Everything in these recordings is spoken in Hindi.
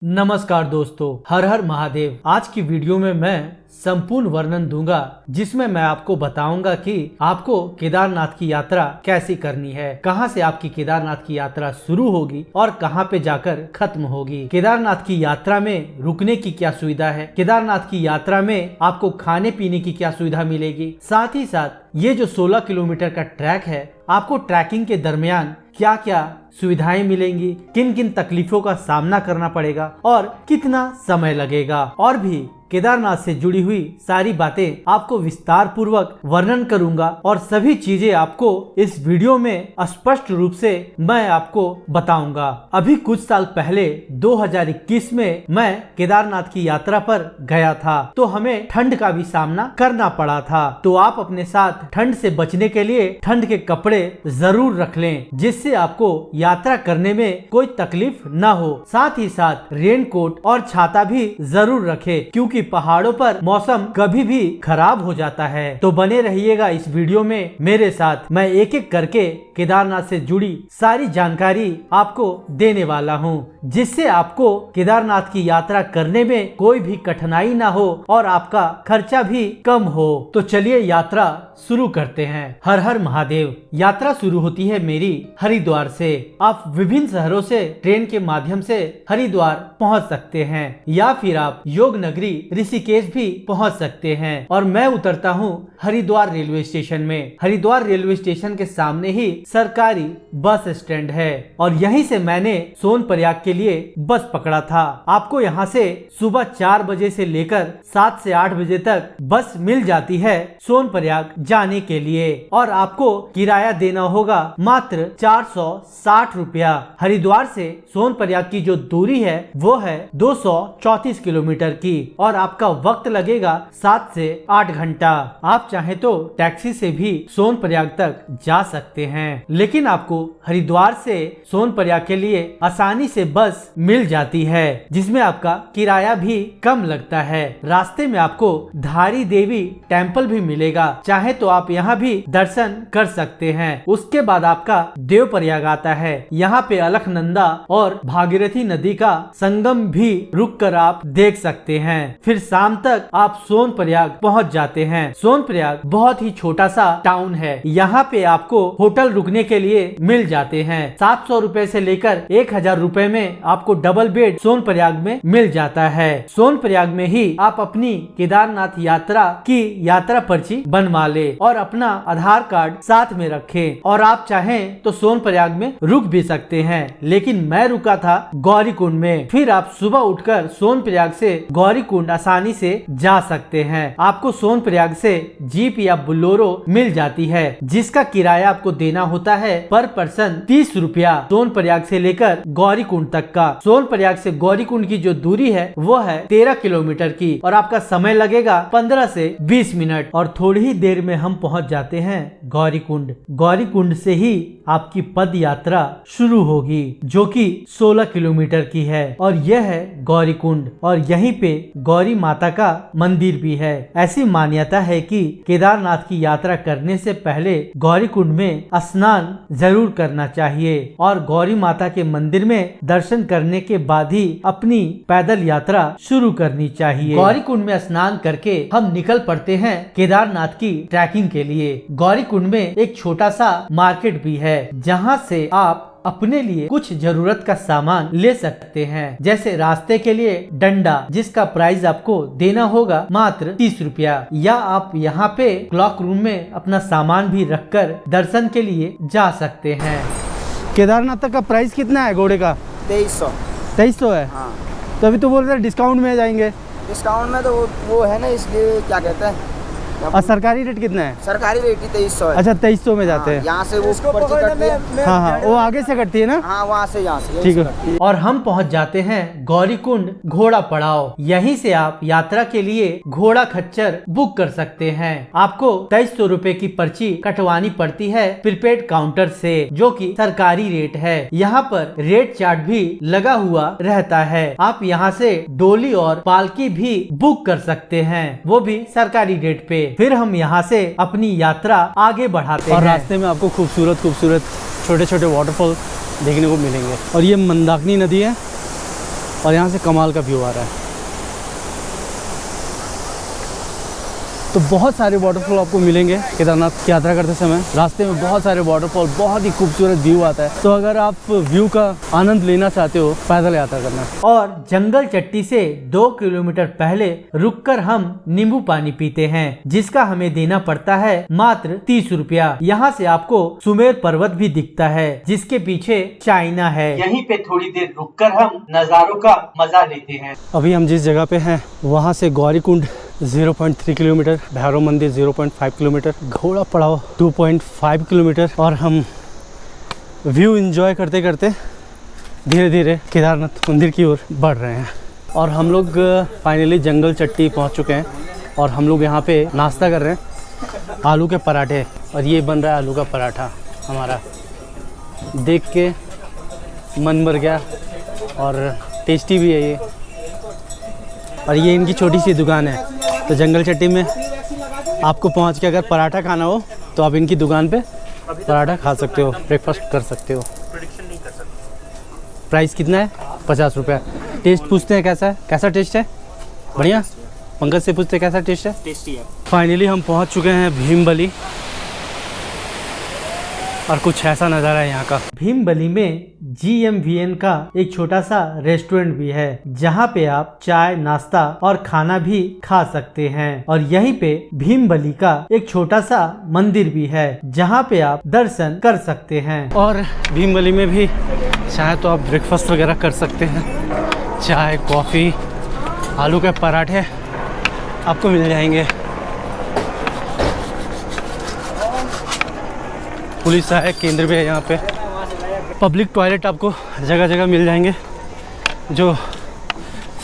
नमस्कार दोस्तों, हर हर महादेव। आज की वीडियो में मैं संपूर्ण वर्णन दूंगा जिसमें मैं आपको बताऊंगा कि आपको केदारनाथ की यात्रा कैसी करनी है, कहां से आपकी केदारनाथ की यात्रा शुरू होगी और कहां पे जाकर खत्म होगी। केदारनाथ की यात्रा में रुकने की क्या सुविधा है, केदारनाथ की यात्रा में आपको खाने पीने की क्या सुविधा मिलेगी, साथ ही साथ ये जो 16 किलोमीटर का ट्रैक है, आपको ट्रैकिंग के दरमियान क्या क्या सुविधाएं मिलेंगी, किन किन तकलीफों का सामना करना पड़ेगा और कितना समय लगेगा, और भी केदारनाथ से जुड़ी हुई सारी बातें आपको विस्तार पूर्वक वर्णन करूंगा और सभी चीजें आपको इस वीडियो में स्पष्ट रूप से मैं आपको बताऊंगा। अभी कुछ साल पहले 2021 में मैं केदारनाथ की यात्रा पर गया था, तो हमें ठंड का भी सामना करना पड़ा था। तो आप अपने साथ ठंड से बचने के लिए ठंड के कपड़े जरूर रख लें, जिससे आपको यात्रा करने में कोई तकलीफ न हो। साथ ही साथ रेनकोट और छाता भी जरूर रखें, क्योंकि पहाड़ों पर मौसम कभी भी खराब हो जाता है। तो बने रहिएगा इस वीडियो में मेरे साथ। मैं एक एक करके केदारनाथ से जुड़ी सारी जानकारी आपको देने वाला हूँ, जिससे आपको केदारनाथ की यात्रा करने में कोई भी कठिनाई ना हो और आपका खर्चा भी कम हो। तो चलिए यात्रा शुरू करते हैं। हर हर महादेव। यात्रा शुरू होती है मेरी हरिद्वार से। आप विभिन्न शहरों से ट्रेन के माध्यम से हरिद्वार पहुंच सकते हैं, या फिर आप योग नगरी ऋषिकेश भी पहुंच सकते हैं। और मैं उतरता हूं हरिद्वार रेलवे स्टेशन में। हरिद्वार रेलवे स्टेशन के सामने ही सरकारी बस स्टैंड है और यहीं से मैंने सोनप्रयाग के लिए बस पकड़ा था। आपको यहाँ से सुबह 4 बजे से लेकर 7 से 8 बजे तक बस मिल जाती है सोनप्रयाग जाने के लिए, और आपको किराया देना होगा मात्र 460 रुपया। हरिद्वार से सोनप्रयाग की जो दूरी है वो है 234 किलोमीटर की, और आपका वक्त लगेगा 7 से 8 घंटा। आप चाहे तो टैक्सी से भी सोनप्रयाग तक जा सकते हैं, लेकिन आपको हरिद्वार से सोनप्रयाग के लिए आसानी से बस मिल जाती है, जिसमें आपका किराया भी कम लगता है। रास्ते में आपको धारी देवी टेम्पल भी मिलेगा, चाहे तो आप यहाँ भी दर्शन कर सकते हैं। उसके बाद आपका देवप्रयाग आता है। यहाँ पे अलकनंदा और भागीरथी नदी का संगम भी रुककर आप देख सकते हैं। फिर शाम तक आप सोनप्रयाग पहुँच जाते हैं। सोनप्रयाग बहुत ही छोटा सा टाउन है। यहाँ पे आपको होटल रुकने के लिए मिल जाते हैं। 700 रुपए से लेकर 1000 रुपए में आपको डबल बेड सोनप्रयाग में मिल जाता है। सोनप्रयाग में ही आप अपनी केदारनाथ यात्रा की यात्रा पर्ची बनवा ले और अपना आधार कार्ड साथ में रखें, और आप चाहें तो सोनप्रयाग में रुक भी सकते हैं, लेकिन मैं रुका था गौरीकुंड में। फिर आप सुबह उठकर सोनप्रयाग से गौरीकुंड आसानी से जा सकते हैं। आपको सोनप्रयाग से जीप या बुलोरो मिल जाती है, जिसका किराया आपको देना होता है पर पर्सन 30 रुपया, सोनप्रयाग से लेकर गौरीकुंड तक का। सोनप्रयाग से गौरीकुंड की जो दूरी है वो है 13 किलोमीटर की, और आपका समय लगेगा 15 से 20 मिनट, और थोड़ी ही देर में हम पहुंच जाते हैं गौरीकुंड। गौरीकुंड से ही आपकी पद यात्रा शुरू होगी, जो कि 16 किलोमीटर की है, और यह है गौरीकुंड, और यहीं पे गौरी माता का मंदिर भी है। ऐसी मान्यता है कि केदारनाथ की यात्रा करने से पहले गौरीकुंड में स्नान जरूर करना चाहिए, और गौरी माता के मंदिर में दर्शन करने के बाद ही अपनी पैदल यात्रा शुरू करनी चाहिए। गौरीकुंड में स्नान करके हम निकल पड़ते हैं केदारनाथ की ट्रैकिंग के लिए। गौरीकुंड में एक छोटा सा मार्केट भी है, जहाँ से आप अपने लिए कुछ जरूरत का सामान ले सकते हैं, जैसे रास्ते के लिए डंडा, जिसका प्राइस आपको देना होगा मात्र 30 रुपया, या आप यहाँ पे क्लॉक रूम में अपना सामान भी रखकर दर्शन के लिए जा सकते हैं। केदारनाथ तक का प्राइस कितना है घोड़े का? 2300 है। हाँ। तो अभी तो बोल रहे डिस्काउंट में जाएंगे। डिस्काउंट में तो वो है ना, इसलिए क्या कहते हैं। और सरकारी रेट कितना है? सरकारी रेट ही 2300 है। अच्छा, 2300 में जाते हैं। यहाँ से वो पर्ची कटती है। हाँ हाँ, वो आगे से कटती है ना? हाँ, वहाँ से यहाँ से। ठीक है। और हम पहुँच जाते हैं गौरीकुंड घोड़ा पड़ाव। यहीं से आप यात्रा के लिए घोड़ा खच्चर बुक कर सकते हैं। आपको 2300 रुपए की पर्ची कटवानी पड़ती है प्रीपेड काउंटर से, जो कि सरकारी रेट है। यहाँ पर रेट चार्ट भी लगा हुआ रहता है। आप यहाँ से डोली और पालकी भी बुक कर सकते हैं, वो भी सरकारी रेट पे। फिर हम यहाँ से अपनी यात्रा आगे बढ़ाते हैं, और रास्ते में आपको खूबसूरत छोटे छोटे वाटरफॉल देखने को मिलेंगे। और ये मंदाकिनी नदी है, और यहाँ से कमाल का व्यू आ रहा है। तो बहुत सारे वाटरफॉल आपको मिलेंगे केदारनाथ की यात्रा करते समय। रास्ते में बहुत सारे वाटरफॉल, बहुत ही खूबसूरत व्यू आता है। तो अगर आप व्यू का आनंद लेना चाहते हो, पैदल यात्रा करना। और जंगल चट्टी से 2 किलोमीटर पहले रुककर हम नींबू पानी पीते हैं, जिसका हमें देना पड़ता है मात्र 30 रुपया। यहाँ से आपको सुमेर पर्वत भी दिखता है, जिसके पीछे चाइना है। यहीं पे थोड़ी देर रुककर हम नज़ारों का मजा लेते हैं। अभी हम जिस जगह पे हैं वहाँ से गौरीकुंड 0.3 किलोमीटर, भैरव मंदिर 0.5 किलोमीटर, घोड़ा पड़ाव 2.5 किलोमीटर, और हम व्यू एंजॉय करते करते धीरे धीरे केदारनाथ मंदिर की ओर बढ़ रहे हैं। और हम लोग फाइनली जंगल चट्टी पहुंच चुके हैं और हम लोग यहाँ पे नाश्ता कर रहे हैं, आलू के पराठे। और ये बन रहा है आलू का पराठा हमारा। देख के मन भर गया और टेस्टी भी है ये। और ये इनकी छोटी सी दुकान है। तो जंगल चट्टी में आपको पहुंच के अगर पराठा खाना हो तो आप इनकी दुकान पे पराठा खा सकते हो, ब्रेकफास्ट कर सकते हो। प्राइस कितना है? 50 रुपया। टेस्ट पूछते हैं कैसा है? कैसा टेस्ट है? बढ़िया। पंकज से पूछते हैं कैसा टेस्ट है? टेस्टी है। फाइनली हम पहुंच चुके हैं भीमबली, और कुछ ऐसा नज़ारा है यहाँ का। भीमबली में GMVN का एक छोटा सा रेस्टोरेंट भी है, जहाँ पे आप चाय, नाश्ता और खाना भी खा सकते हैं। और यहीं पे भीमबली का एक छोटा सा मंदिर भी है, जहाँ पे आप दर्शन कर सकते हैं। और भीमबली में भी चाहे तो आप ब्रेकफास्ट वगैरह कर सकते हैं। चाय, कॉफ़ी, आलू के पराठे आपको मिल जाएंगे। पुलिस सहायक केंद्र भी है यहाँ पे। पब्लिक टॉयलेट आपको जगह जगह मिल जाएंगे, जो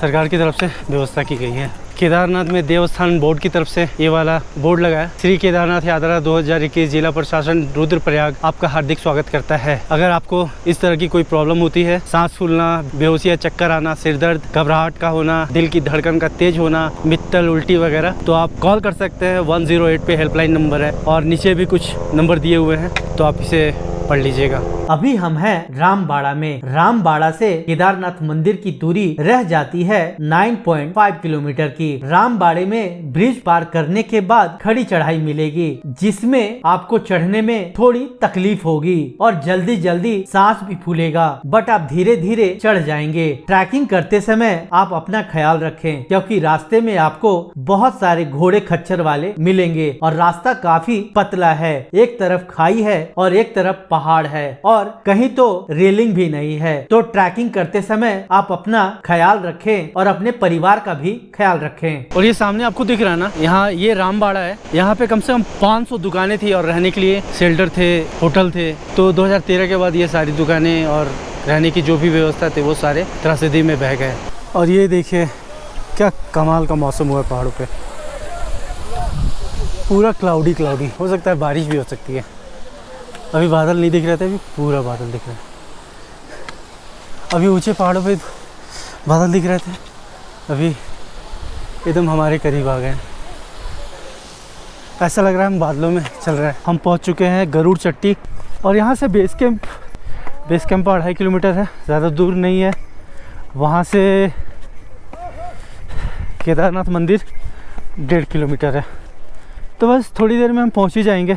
सरकार की तरफ से व्यवस्था की गई है। केदारनाथ में देवस्थान बोर्ड की तरफ से ये वाला बोर्ड लगा है, श्री केदारनाथ यात्रा 2021 जिला प्रशासन रुद्रप्रयाग आपका हार्दिक स्वागत करता है। अगर आपको इस तरह की कोई प्रॉब्लम होती है, सांस फूलना, बेहोशी या चक्कर आना, सिर दर्द, घबराहट का होना, दिल की धड़कन का तेज होना, मित्तल, उल्टी वगैरह, तो आप कॉल कर सकते हैं। 108 पे हेल्पलाइन नंबर है, और नीचे भी कुछ नंबर दिए हुए हैं, तो आप इसे पढ़ लीजिएगा। अभी हम हैं रामबाड़ा में। रामबाड़ा से केदारनाथ मंदिर की दूरी रह जाती है 9.5 किलोमीटर की। रामबाड़े में ब्रिज पार करने के बाद खड़ी चढ़ाई मिलेगी, जिसमें आपको चढ़ने में थोड़ी तकलीफ होगी और जल्दी जल्दी सांस भी फूलेगा, बट आप धीरे धीरे चढ़ जाएंगे। ट्रैकिंग करते समय आप अपना ख्याल रखें, क्योंकि रास्ते में आपको बहुत सारे घोड़े खच्चर वाले मिलेंगे और रास्ता काफी पतला है। एक तरफ खाई है और एक तरफ पहाड़ है, और कहीं तो रेलिंग भी नहीं है। तो ट्रैकिंग करते समय आप अपना ख्याल रखें और अपने परिवार का भी ख्याल रखें। और ये सामने आपको दिख रहा है ना, यहाँ ये रामबाड़ा है। यहाँ पे कम से कम 500 दुकानें थी और रहने के लिए शेल्टर थे, होटल थे। तो 2013 के बाद ये सारी दुकानें और रहने की जो भी व्यवस्था थी वो सारे त्रासदी में बह गए। और ये देखिए क्या कमाल का मौसम हुआ है पहाड़ों पे। पूरा क्लाउडी क्लाउडी, हो सकता है बारिश भी हो सकती है। अभी बादल नहीं दिख रहे थे, अभी पूरा बादल दिख रहा है। अभी ऊंचे पहाड़ों पे बादल दिख रहे थे, अभी एकदम हमारे करीब आ गए। ऐसा लग रहा है हम बादलों में चल रहे हैं। हम पहुंच चुके हैं गरुड़ चट्टी, और यहाँ से बेस कैंप 2.5 किलोमीटर है, ज़्यादा दूर नहीं है। वहाँ से केदारनाथ मंदिर 1.5 किलोमीटर है। तो बस थोड़ी देर में हम पहुँच ही जाएंगे,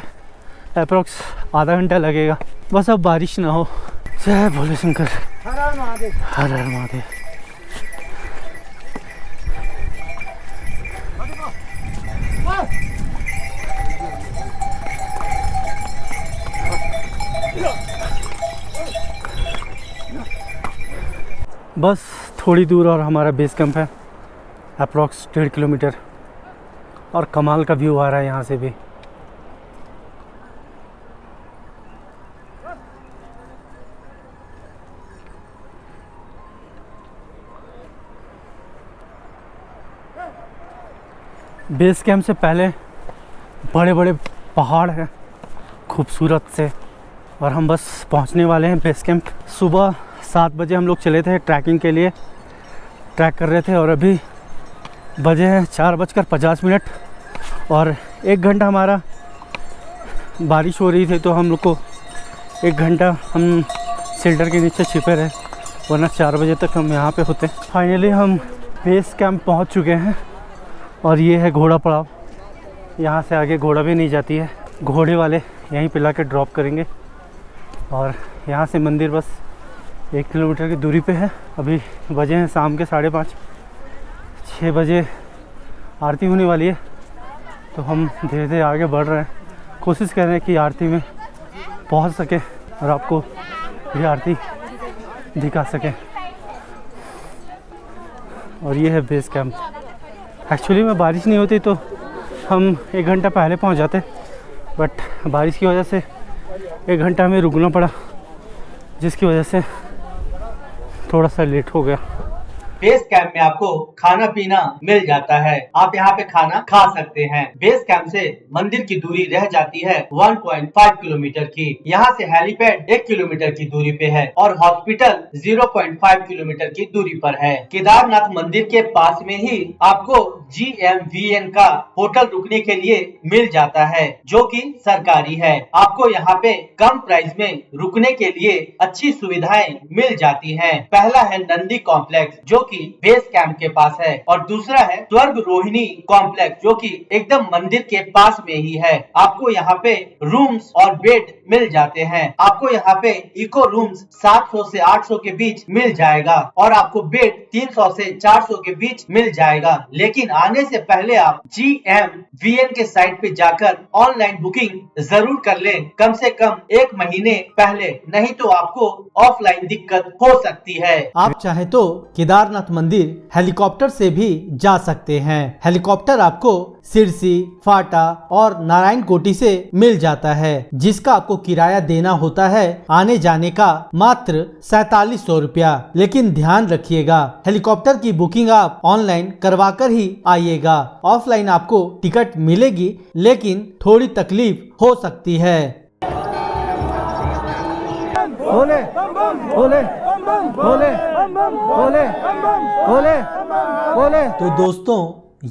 अप्रॉक्स आधा घंटा लगेगा। बस अब बारिश ना हो। जय भोले शंकर, हर हर महादेव, हर हर महादेव। बस थोड़ी दूर और हमारा बेस कैंप है, अप्रॉक्स 1.5 किलोमीटर, और कमाल का व्यू आ रहा है यहाँ से भी। बेस कैंप से पहले बड़े बड़े पहाड़ हैं खूबसूरत से, और हम बस पहुंचने वाले हैं बेस कैंप। सुबह 7 बजे हम लोग चले थे ट्रैकिंग के लिए, ट्रैक कर रहे थे, और अभी बजे हैं 4:50, और 1 घंटा हमारा बारिश हो रही थी, तो हम लोग को 1 घंटा हम शेल्टर के नीचे छिपे रहे, वरना 4 बजे तक हम यहाँ पे होते। फाइनली हम बेस कैंप पहुँच चुके हैं और ये है घोड़ा पड़ाव। यहाँ से आगे घोड़ा भी नहीं जाती है, घोड़े वाले यहीं पे लाके ड्रॉप करेंगे और यहाँ से मंदिर बस 1 किलोमीटर की दूरी पे है। अभी बजे हैं शाम के 5:30, 6 बजे आरती होने वाली है, तो हम धीरे धीरे आगे बढ़ रहे हैं। कोशिश कर रहे हैं कि आरती में पहुंच सके और आपको ये आरती दिखा सकें। और ये है बेस कैंप। एक्चुअली में बारिश नहीं होती तो हम 1 घंटा पहले पहुंच जाते, बट बारिश की वजह से 1 घंटा हमें रुकना पड़ा, जिसकी वजह से थोड़ा सा लेट हो गया। बेस कैंप में आपको खाना पीना मिल जाता है, आप यहाँ पे खाना खा सकते हैं। बेस कैंप से मंदिर की दूरी रह जाती है 1.5 किलोमीटर की। यहाँ से हेलीपैड 1 किलोमीटर की दूरी पे है और हॉस्पिटल 0.5 किलोमीटर की दूरी पर है। केदारनाथ मंदिर के पास में ही आपको GMVN का होटल रुकने के लिए मिल जाता है, जो कि सरकारी है। आपको यहाँ पे कम प्राइस में रुकने के लिए अच्छी सुविधाएं मिल जाती हैं। पहला है नंदी कॉम्प्लेक्स, जो कि बेस कैंप के पास है, और दूसरा है स्वर्ग रोहिणी कॉम्प्लेक्स, जो कि एकदम मंदिर के पास में ही है। आपको यहाँ पे रूम्स और बेड मिल जाते हैं। आपको यहाँ पे इको रूम्स 700 से 800 के बीच मिल जाएगा और आपको बेड 300 से 400 के बीच मिल जाएगा। लेकिन आने से पहले आप GMVN के साइट पे जाकर ऑनलाइन बुकिंग जरूर कर लें, कम से कम 1 महीने पहले, नहीं तो आपको ऑफलाइन दिक्कत हो सकती है। आप चाहे तो केदारनाथ मंदिर हेलीकॉप्टर से भी जा सकते हैं। हेलीकॉप्टर आपको सिरसी, फाटा और नारायण कोटी से मिल जाता है, जिसका आपको किराया देना होता है आने जाने का मात्र 4700 रुपया। लेकिन ध्यान रखिएगा, हेलीकॉप्टर की बुकिंग आप ऑनलाइन करवा कर ही आइएगा। ऑफलाइन आपको टिकट मिलेगी, लेकिन थोड़ी तकलीफ हो सकती है। भोले भोले भोले भोले भोले भोले। तो दोस्तों,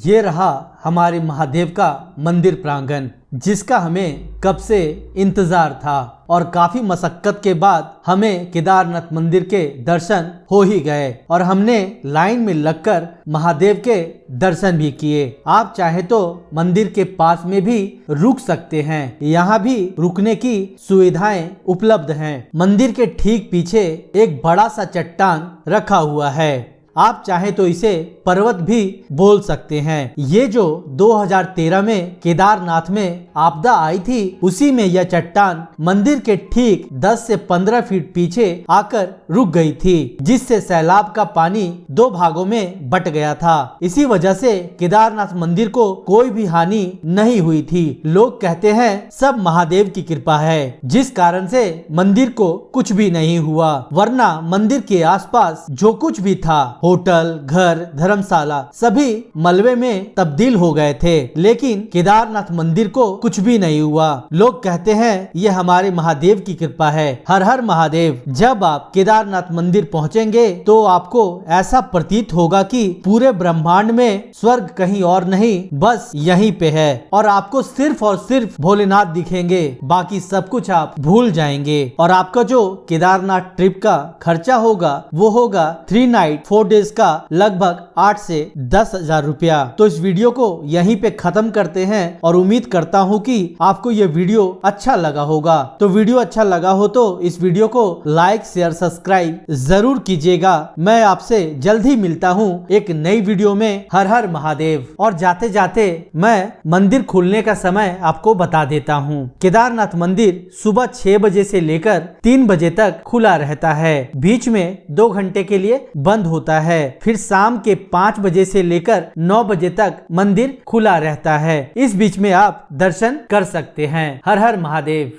ये रहा हमारे महादेव का मंदिर प्रांगण, जिसका हमें कब से इंतजार था और काफी मशक्कत के बाद हमें केदारनाथ मंदिर के दर्शन हो ही गए और हमने लाइन में लगकर महादेव के दर्शन भी किए। आप चाहे तो मंदिर के पास में भी रुक सकते हैं, यहाँ भी रुकने की सुविधाएं उपलब्ध हैं। मंदिर के ठीक पीछे एक बड़ा सा चट्टान रखा हुआ है, आप चाहे तो इसे पर्वत भी बोल सकते हैं। ये जो 2013 में केदारनाथ में आपदा आई थी, उसी में यह चट्टान मंदिर के ठीक 10 से 15 फीट पीछे आकर रुक गई थी, जिससे सैलाब का पानी 2 भागों में बट गया था। इसी वजह से केदारनाथ मंदिर को कोई भी हानि नहीं हुई थी। लोग कहते हैं सब महादेव की कृपा है, जिस कारण से मंदिर को कुछ भी नहीं हुआ, वरना मंदिर के आसपास जो कुछ भी था, होटल, घर, धर्मशाला, सभी मलबे में तब्दील हो गए थे। लेकिन केदारनाथ मंदिर को कुछ भी नहीं हुआ। लोग कहते हैं ये हमारे महादेव की कृपा है। हर हर महादेव। जब आप केदारनाथ मंदिर पहुंचेंगे तो आपको ऐसा प्रतीत होगा कि पूरे ब्रह्मांड में स्वर्ग कहीं और नहीं, बस यहीं पे है, और आपको सिर्फ और सिर्फ भोलेनाथ दिखेंगे, बाकी सब कुछ आप भूल जाएंगे। और आपका जो केदारनाथ ट्रिप का खर्चा होगा वो होगा 3 नाइट 4 डेज का लगभग 8 से 10 हजार रुपया। तो इस वीडियो को यहीं पे खत्म करते हैं और उम्मीद करता हूँ कि आपको ये वीडियो अच्छा लगा होगा। तो वीडियो अच्छा लगा हो तो इस वीडियो को लाइक, शेयर, सब्सक्राइब जरूर कीजिएगा। मैं आपसे जल्द ही मिलता हूँ एक नई वीडियो में। हर हर महादेव। और जाते जाते मैं मंदिर खुलने का समय आपको बता देता हूँ। केदारनाथ मंदिर सुबह 6 बजे से लेकर 3 बजे तक खुला रहता है, बीच में 2 घंटे के लिए बंद होता है। फिर शाम के 5 बजे से लेकर 9 बजे तक मंदिर खुला रहता है। इस बीच में आप दर्शन कर सकते हैं। हर हर महादेव।